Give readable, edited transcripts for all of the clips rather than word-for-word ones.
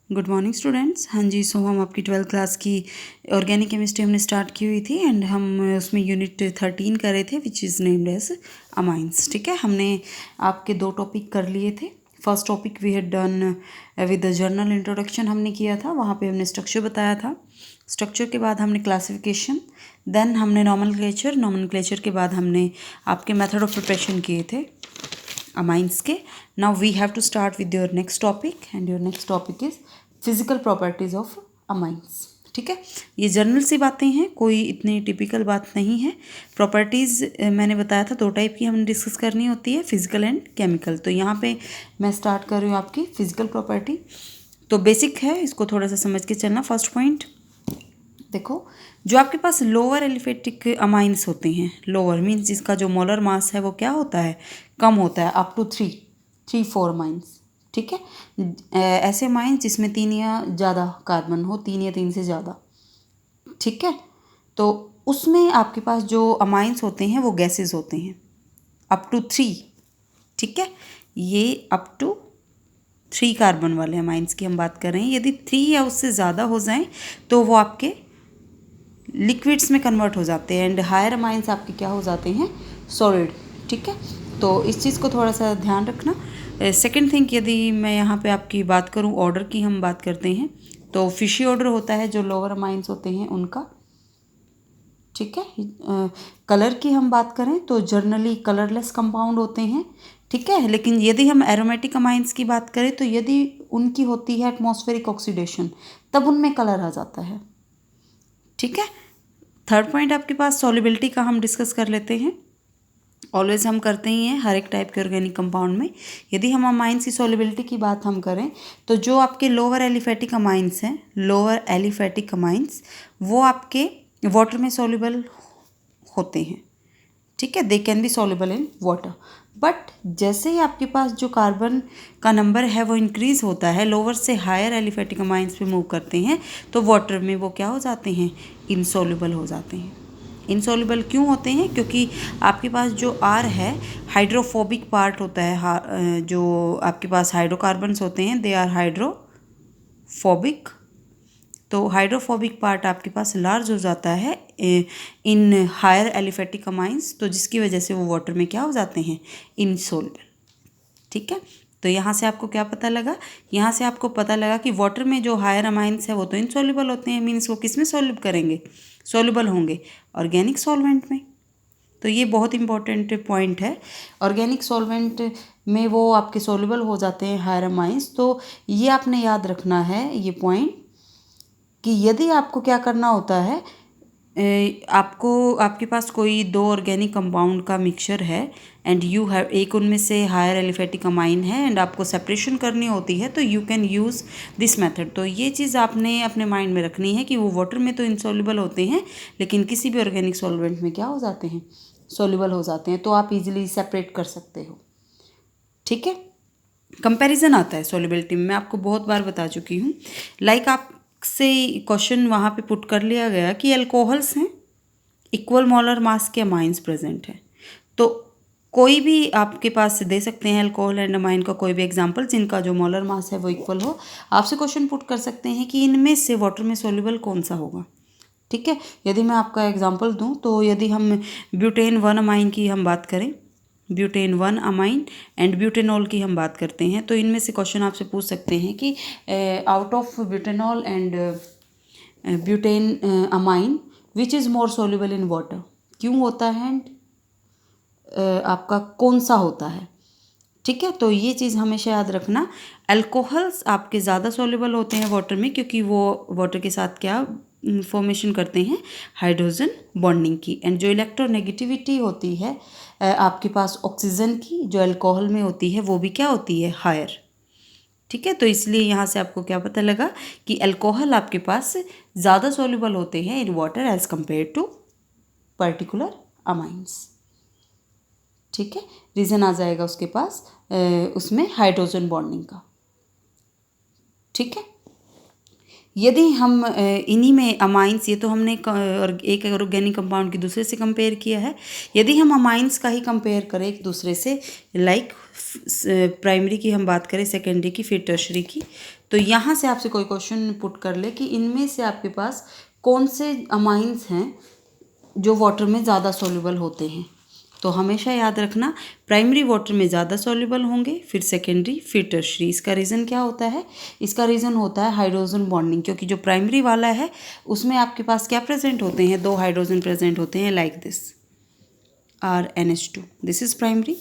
Good morning students. हाँ जी, सो हम आपकी 12th क्लास की ऑर्गेनिक केमिस्ट्री हमने स्टार्ट की हुई थी एंड हम उसमें यूनिट 13 कर रहे थे which is named as amines. ठीक है, हमने आपके 2 टॉपिक कर लिए थे। First topic we had done with the general introduction हमने किया था, वहाँ पे हमने स्ट्रक्चर बताया था। स्ट्रक्चर के बाद हमने क्लासिफिकेशन, देन हमने नॉमेनक्लेचर के बाद हमने आपके मेथड ऑफ प्रिपरेशन किए थे amines के। now we have to start with your next topic and your next topic is physical properties of amines। ठीक है, ये जनरल सी बातें हैं, कोई इतनी टिपिकल बात नहीं है। प्रॉपर्टीज़ मैंने बताया था 2 टाइप की हमने डिस्कस करनी होती है, फिजिकल एंड केमिकल। तो यहाँ पे मैं स्टार्ट कर रही हूँ आपकी फिजिकल प्रॉपर्टी। तो बेसिक है, इसको थोड़ा सा समझ के चलना। फर्स्ट पॉइंट देखो, जो आपके पास लोअर एलिफेटिक अमाइंस होते हैं, लोअर मीन्स जिसका जो मोलर मास है वो क्या होता है, कम होता है, अप टू 3-4 माइंस। ठीक है, ऐसे माइंस जिसमें 3 या ज़्यादा कार्बन हो, 3 या 3 से ज़्यादा। ठीक है, तो उसमें आपके पास जो अमाइंस होते हैं वो गैसेस होते हैं अप टू 3। ठीक है, ये अप टू 3 कार्बन वाले अमाइंस की हम बात कर रहे हैं। यदि 3 या उससे ज़्यादा हो जाएं तो वो आपके लिक्विड्स में कन्वर्ट हो जाते हैं एंड हायर अमाइंस आपके क्या हो जाते हैं, सॉलिड। ठीक है, तो इस चीज़ को थोड़ा सा ध्यान रखना। सेकंड थिंग, यदि मैं यहाँ पे आपकी बात करूँ, ऑर्डर की हम बात करते हैं तो फिशी ऑर्डर होता है जो लोअर अमाइंस होते हैं उनका। ठीक है, कलर की हम बात करें तो जनरली कलरलेस कंपाउंड होते हैं। ठीक है, लेकिन यदि हम एरोमेटिक अमाइंस की बात करें तो यदि उनकी होती है एटमॉस्फेरिक ऑक्सीडेशन, तब उनमें कलर आ जाता है। ठीक है, थर्ड पॉइंट आपके पास सॉल्युबिलिटी का हम डिस्कस कर लेते हैं। ऑलवेज हम करते ही हैं हर एक टाइप के ऑर्गेनिक कंपाउंड में। यदि हम अमाइंस की सॉल्युबिलिटी की बात हम करें तो जो आपके लोअर एलिफेटिक अमाइंस हैं, लोअर एलिफेटिक अमाइंस, वो आपके वाटर में सॉल्युबल होते हैं। ठीक है, they can be soluble in water. But जैसे ही आपके पास जो कार्बन का नंबर है वो इंक्रीज होता है, लोअर से हायर एलिफेटिक अमाइंस पे मूव करते हैं, तो वाटर में वो क्या हो जाते हैं, इनसॉल्युबल हो जाते हैं। इनसॉल्युबल क्यों होते हैं? क्योंकि आपके पास जो आर है, हाइड्रोफोबिक पार्ट होता है, जो आपके पास हाइड्रोकार्बन्स होते हैं दे आर हाइड्रोफोबिक। तो हाइड्रोफोबिक पार्ट आपके पास लार्ज हो जाता है इन हायर एलिफेटिक अमाइंस, तो जिसकी वजह से वो वाटर में क्या हो जाते हैं, इनसॉल्युबल। ठीक है, तो यहाँ से आपको क्या पता लगा, यहाँ से आपको पता लगा कि वाटर में जो हायर अमाइंस है वो तो इनसॉल्युबल होते हैं, मीन्स वो किस में सॉल्युबल करेंगे, सॉल्युबल होंगे ऑर्गेनिक सॉल्वेंट में। तो ये बहुत इंपॉर्टेंट पॉइंट है, ऑर्गेनिक सॉल्वेंट में वो आपके सॉल्युबल हो जाते हैं हायर अमाइंस। तो ये आपने याद रखना है ये पॉइंट कि यदि आपको क्या करना होता है, आपको आपके पास कोई 2 ऑर्गेनिक कंपाउंड का मिक्सचर है एंड यू हैव, एक उनमें से हायर एलिफेटिक अमाइन है एंड आपको सेपरेशन करनी होती है, तो you can use this method. तो ये चीज़ आपने अपने माइंड में रखनी है कि वो वाटर में तो इनसॉल्युबल होते हैं, लेकिन किसी भी ऑर्गेनिक सॉल्वेंट में क्या हो जाते हैं, सॉल्युबल हो जाते हैं, तो आप इजीली सेपरेट कर सकते हो। ठीक है, कंपैरिजन आता है सॉल्युबिलिटी में, मैं आपको बहुत बार बता चुकी हूँ। लाइक आपसे क्वेश्चन वहाँ पे पुट कर लिया गया कि अल्कोहल्स हैं, इक्वल मोलर मास के अमाइंस प्रेजेंट हैं, तो कोई भी आपके पास दे सकते हैं अल्कोहल एंड अमाइन का कोई भी एग्जांपल जिनका जो मोलर मास है वो इक्वल हो। आपसे क्वेश्चन पुट कर सकते हैं कि इनमें से वाटर में सॉल्युबल कौन सा होगा। ठीक है, यदि मैं आपका एग्जांपल दूं तो यदि हम ब्यूटेन 1 अमाइन की हम बात करें, ब्यूटेन 1 अमाइन एंड ब्यूटेनॉल की हम बात करते हैं, तो इनमें से क्वेश्चन आपसे पूछ सकते हैं कि out of butanol and butane amine which is more soluble in water, क्यों होता है एंड आपका कौन सा होता है। ठीक है, तो ये चीज़ हमेशा याद रखना, अल्कोहल्स आपके ज़्यादा सॉल्युबल होते हैं वाटर में, क्योंकि वो वाटर के साथ क्या फॉर्मेशन करते हैं, हाइड्रोजन बॉन्डिंग की। एंड जो इलेक्ट्रोनेगेटिविटी होती है आपके पास ऑक्सीजन की, जो अल्कोहल में होती है वो भी क्या होती है, हायर। ठीक है, तो इसलिए यहाँ से आपको क्या पता लगा कि अल्कोहल आपके पास ज़्यादा सॉल्युबल होते हैं in water as compare to particular amines. ठीक है, रीज़न आ जाएगा उसके पास उसमें हाइड्रोजन बॉन्डिंग का। ठीक है, यदि हम इन्हीं में अमाइंस, ये तो हमने एक ऑर्गेनिक कंपाउंड की दूसरे से कंपेयर किया है, यदि हम अमाइंस का ही कंपेयर करें एक दूसरे से, लाइक प्राइमरी की हम बात करें, सेकेंडरी की, फिर टर्शरी की, तो यहाँ से आपसे कोई क्वेश्चन पुट कर ले कि इनमें से आपके पास कौन से अमाइंस हैं जो वाटर में ज़्यादा सॉल्युबल होते हैं, तो हमेशा याद रखना प्राइमरी वाटर में ज़्यादा सॉल्युबल होंगे, फिर सेकेंडरी, फिर टर्शरी। इसका रीज़न क्या होता है? इसका रीज़न होता है हाइड्रोजन बॉन्डिंग, क्योंकि जो प्राइमरी वाला है उसमें आपके पास क्या प्रेजेंट होते हैं? 2 हाइड्रोजन प्रेजेंट होते हैं, like this RNH2, this is primary,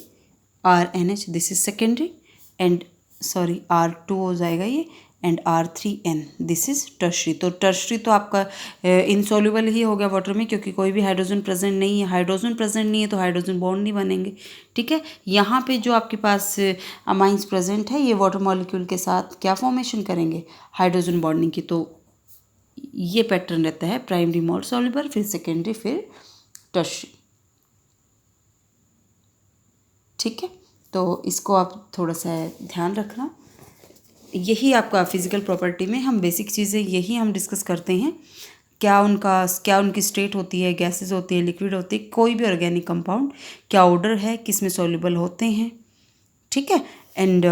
RNH this is secondary, and sorry R2 हो जाएगा ये, and R3N this is tertiary. तो टर्शरी तो आपका इनसॉल्युबल ही हो गया वाटर में, क्योंकि कोई भी हाइड्रोजन प्रेजेंट नहीं है। हाइड्रोजन प्रेजेंट नहीं है तो हाइड्रोजन बॉन्ड नहीं बनेंगे, ठीक है। यहाँ पे जो आपके पास अमाइंस प्रेजेंट है, ये वाटर मॉलिक्यूल के साथ क्या फॉर्मेशन करेंगे? हाइड्रोजन बॉन्डिंग की। तो ये पैटर्न रहता है, प्राइमरी मोर सॉल्युबल, फिर सेकेंडरी, फिर टर्शरी, ठीक है। तो इसको आप थोड़ा सा ध्यान रखना। यही आपका फिज़िकल प्रॉपर्टी में हम बेसिक चीज़ें यही हम डिस्कस करते हैं, क्या उनकी स्टेट होती है, गैसेस होती है, लिक्विड होती है, कोई भी ऑर्गेनिक कंपाउंड क्या ऑर्डर है, किस में सॉल्युबल होते हैं, ठीक है। एंड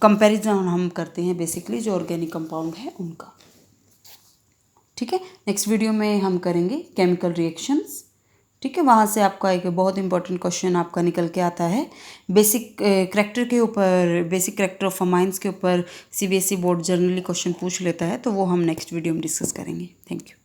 कंपैरिजन हम करते हैं बेसिकली जो ऑर्गेनिक कंपाउंड है उनका, ठीक है। नेक्स्ट वीडियो में हम करेंगे केमिकल रिएक्शंस, ठीक है। वहाँ से आपका एक बहुत इंपॉर्टेंट क्वेश्चन आपका निकल के आता है बेसिक करैक्टर के ऊपर, बेसिक करैक्टर ऑफ अमाइंस के ऊपर CBSE बोर्ड जनरली क्वेश्चन पूछ लेता है, तो वो हम नेक्स्ट वीडियो में डिस्कस करेंगे। Thank you.